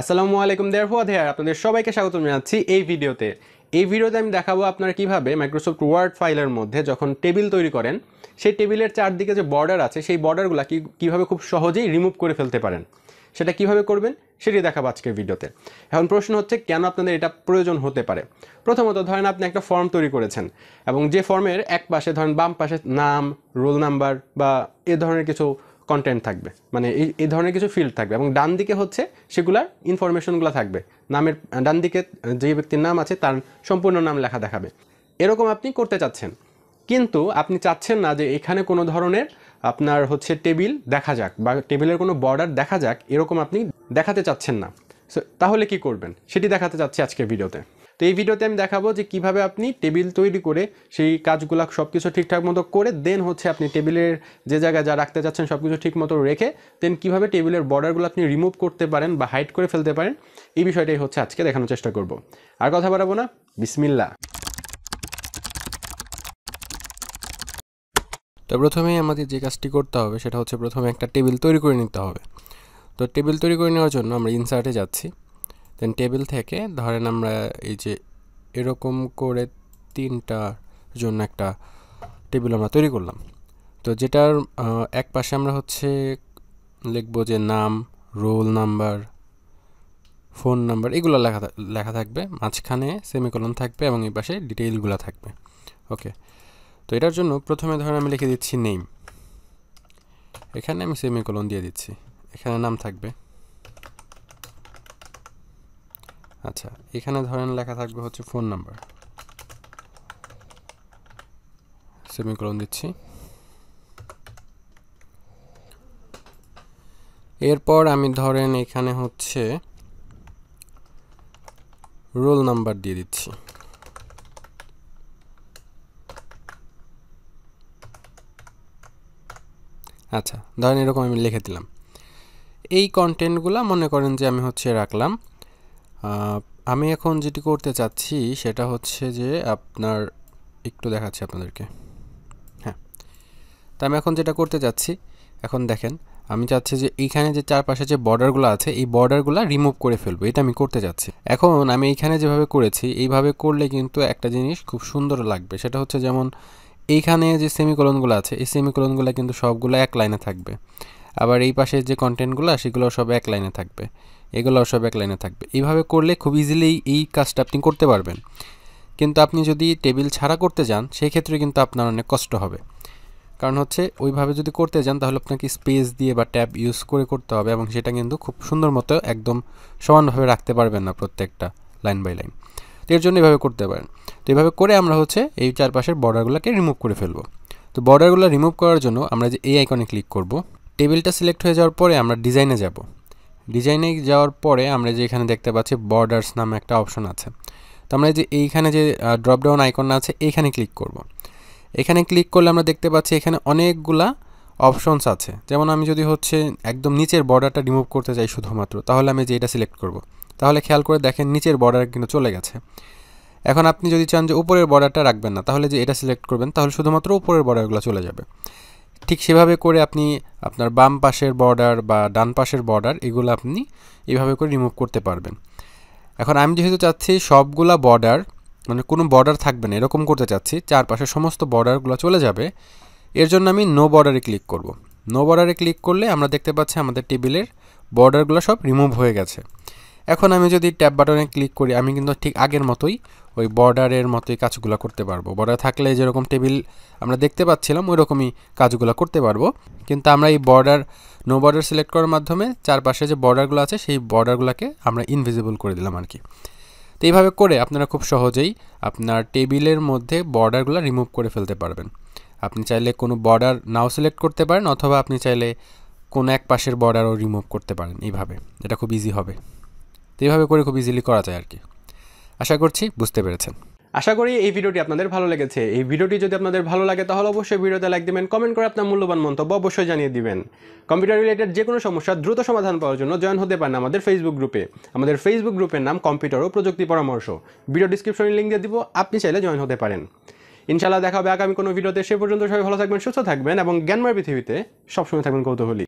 আসসালামু আলাইকুম দেয়ার ফুয়াদ হিয়ার আপনাদের সবাইকে স্বাগত জানাচ্ছি এই ভিডিওতে আমি দেখাবো আপনারা কিভাবে মাইক্রোসফট ওয়ার্ড ফাইলের মধ্যে যখন টেবিল তৈরি করেন সেই টেবিলের চারদিকে যে বর্ডার আছে সেই বর্ডারগুলো কিভাবে খুব সহজেই রিমুভ করে ফেলতে পারেন। সেটা কিভাবে করবেন সেটি দেখাবো আজকের ভিডিওতে। এখন প্রশ্ন হচ্ছে কেন আপনাদের এটা প্রয়োজন হতে পারে। প্রথমত ধরেন আপনি একটা ফর্ম তৈরি করেছেন এবং যে ফর্মের এক পাশে ধরেন বাম পাশে নাম, রোল নাম্বার বা এ ধরনের কিছু কন্টেন্ট থাকবে, মানে এই ধরনের কিছু ফিল্ড থাকবে এবং ডান দিকে হচ্ছে সেগুলার ইনফরমেশনগুলো থাকবে। নামের ডান দিকে যে ব্যক্তির নাম আছে তার সম্পূর্ণ নাম লেখা দেখাবে। এরকম আপনি করতে চাচ্ছেন, কিন্তু আপনি চাচ্ছেন না যে এখানে কোনো ধরনের আপনার হচ্ছে টেবিল দেখা যাক বা টেবিলের কোনো বর্ডার দেখা যাক, এরকম আপনি দেখাতে চাচ্ছেন না। তাহলে কি করবেন সেটি দেখাতে চাচ্ছি আজকের ভিডিওতে। তো এই ভিডিওতে আমি দেখাবো যে কিভাবে আপনি টেবিল তৈরি করে সেই কাজগুলো সব কিছু ঠিকঠাক মতো করে দেন হচ্ছে আপনি টেবিলের যে জায়গায় যা রাখতে চাচ্ছেন সব কিছু ঠিক মতো রেখে দেন কীভাবে টেবিলের বর্ডারগুলো আপনি রিমুভ করতে পারেন বা হাইড করে ফেলতে পারেন, এই বিষয়টাই হচ্ছে আজকে দেখানোর চেষ্টা করব। আর কথা বাড়াবো না, বিসমিল্লাহ। তো প্রথমেই আমাদের যে কাজটি করতে হবে সেটা হচ্ছে প্রথমে একটা টেবিল তৈরি করে নিতে হবে। তো টেবিল তৈরি করে নেওয়ার জন্য আমরা ইনসার্টে যাচ্ছি, দেন টেবিল থেকে ধরেন আমরা এই যে এরকম করে তিনটার জন্য একটা টেবিল আমরা তৈরি করলাম। তো যেটার এক পাশে আমরা হচ্ছে লিখবো যে নাম, রোল নাম্বার, ফোন নাম্বার এগুলো লেখা থাকবে, মাঝখানে সেমিকোলন থাকবে এবং এই পাশে ডিটেইলগুলো থাকবে। ওকে, তো এটার জন্য প্রথমে ধরেন আমি লিখে দিচ্ছি নেম, এখানে আমি সেমিকোলন দিয়ে দিচ্ছি, এখানে নাম থাকবে। আচ্ছা, এখানে ধরেন লেখা থাকবে হচ্ছে ফোন নাম্বার, সেমিকোলন দিচ্ছি। এরপর আমি ধরেন এখানে হচ্ছে রোল নাম্বার দিয়ে দিচ্ছি। আচ্ছা, ধরেন এরকম আমি লিখে দিলাম। এই কন্টেন্টগুলো মনে করেন যে আমি হচ্ছে রাখলাম। আমি এখন যেটি করতে চাচ্ছি সেটা হচ্ছে যে আপনার একটু দেখাচ্ছি আপনাদেরকে। হ্যাঁ, তো আমি এখন যেটা করতে চাচ্ছি, এখন দেখেন আমি চাচ্ছি যে এইখানে যে চারপাশে যে বর্ডারগুলো আছে এই বর্ডারগুলো রিমুভ করে ফেলবো, এটা আমি করতে চাচ্ছি। এখন আমি এইখানে যেভাবে করেছি এইভাবে করলে কিন্তু একটা জিনিস খুব সুন্দর লাগবে, সেটা হচ্ছে যেমন এইখানে যে সেমিকোলনগুলো আছে এই সেমিকোলনগুলো কিন্তু সবগুলো এক লাইনে থাকবে, আবার এই পাশে যে কন্টেন্টগুলো সেগুলো সব এক লাইনে থাকবে, এগুলোও সব এক লাইনে থাকবে। এইভাবে করলে খুব ইজিলি এই কাজটা আপনি করতে পারবেন। কিন্তু আপনি যদি টেবিল ছাড়া করতে যান সেই ক্ষেত্রে কিন্তু আপনার অনেক কষ্ট হবে, কারণ হচ্ছে ওইভাবে যদি করতে যান তাহলে আপনাকে স্পেস দিয়ে বা ট্যাব ইউজ করে করতে হবে এবং সেটা কিন্তু খুব সুন্দর মতো একদম সমানভাবে রাখতে পারবেন না প্রত্যেকটা লাইন বাই লাইন। তো এর জন্য এভাবে করতে পারেন। তো এভাবে করে আমরা হচ্ছে এই চারপাশের বর্ডারগুলোকে রিমুভ করে ফেলবো। তো বর্ডারগুলো রিমুভ করার জন্য আমরা যে এই আইকনে ক্লিক করব, টেবিলটা সিলেক্ট হয়ে যাওয়ার পরে আমরা ডিজাইনে যাব। ডিজাইনে যাওয়ার পরে আমরা যে এখানে দেখতে পাচ্ছি বর্ডার্স নামে একটা অপশন আছে, তো আমরা যে এইখানে যে ড্রপডাউন আইকন আছে এইখানে ক্লিক করব। এখানে ক্লিক করলে আমরা দেখতে পাচ্ছি এখানে অনেকগুলা অপশনস আছে। যেমন আমি যদি হচ্ছে একদম নিচের বর্ডারটা রিমুভ করতে চাই শুধুমাত্র, তাহলে আমি যে এটা সিলেক্ট করব, তাহলে খেয়াল করে দেখেন নিচের বর্ডার কিন্তু চলে গেছে। এখন আপনি যদি চান যে উপরের বর্ডারটা রাখবেন না, তাহলে যে এটা সিলেক্ট করবেন তাহলে শুধুমাত্র উপরের বর্ডারগুলো চলে যাবে। ঠিক সেভাবে করে আপনি আপনার বাম পাশের বর্ডার বা ডান পাশের বর্ডার এগুলো আপনি এইভাবে করে রিমুভ করতে পারবেন। এখন আমি যেহেতু চাচ্ছি সবগুলা বর্ডার, মানে কোনো বর্ডার থাকবে না এরকম করতে চাচ্ছি, চারপাশে সমস্ত বর্ডারগুলো চলে যাবে, এর জন্য আমি নো বর্ডারে ক্লিক করব। নো বর্ডারে ক্লিক করলে আমরা দেখতে পাচ্ছি আমাদের টেবিলের বর্ডারগুলো সব রিমুভ হয়ে গেছে। এখন আমি যদি ট্যাব বাটনে ক্লিক করি আমি কিন্তু ঠিক আগের মতোই ওই বর্ডারের মতোই কাজগুলো করতে পারবো। বর্ডার থাকলে যেরকম টেবিল আমরা দেখতে পাচ্ছিলাম ওই রকমই কাজগুলো করতে পারবো, কিন্তু আমরা এই নো বর্ডার সিলেক্ট করার মাধ্যমে চারপাশে যে বর্ডারগুলো আছে সেই বর্ডারগুলোকে আমরা ইনভিজিবল করে দিলাম আর কি। তো এইভাবে করে আপনারা খুব সহজেই আপনার টেবিলের মধ্যে বর্ডারগুলো রিমুভ করে ফেলতে পারবেন। আপনি চাইলে কোনো বর্ডার নাও সিলেক্ট করতে পারেন, অথবা আপনি চাইলে কোনো এক পাশের বর্ডারও রিমুভ করতে পারেন। এইভাবে এটা খুব ইজি হবে। তো এইভাবে করে খুব ইজিলি করা যায় আর কি। আশা করছি বুঝতে পেরেছেন। আশা করি এই ভিডিওটি আপনাদের ভালো লেগেছে। এই ভিডিওটি যদি আপনাদের ভালো লাগে তাহলে অবশ্যই ভিডিওতে লাইক দিবেন, কমেন্ট করে আপনার মূল্যবান মন্তব্য অবশ্যই জানিয়ে দিবেন। কম্পিউটার রিলেটেড যে কোনো সমস্যা দ্রুত সমাধান পাওয়ার জন্য জয়েন হতে পারেন আমাদের ফেসবুক গ্রুপে। আমাদের ফেসবুক গ্রুপের নাম কম্পিউটার ও প্রযুক্তি পরামর্শ। ভিডিও ডিসক্রিপশনে লিঙ্ক দিয়ে দিব, আপনি চাইলে জয়েন হতে পারেন। ইনশাআল্লাহ দেখা হবে আগামী কোনো ভিডিওতে। সে পর্যন্ত সবাই ভালো থাকবেন, সুস্থ থাকবেন এবং জ্ঞানময় পৃথিবীতে সবসময় থাকবেন কৌতূহলী।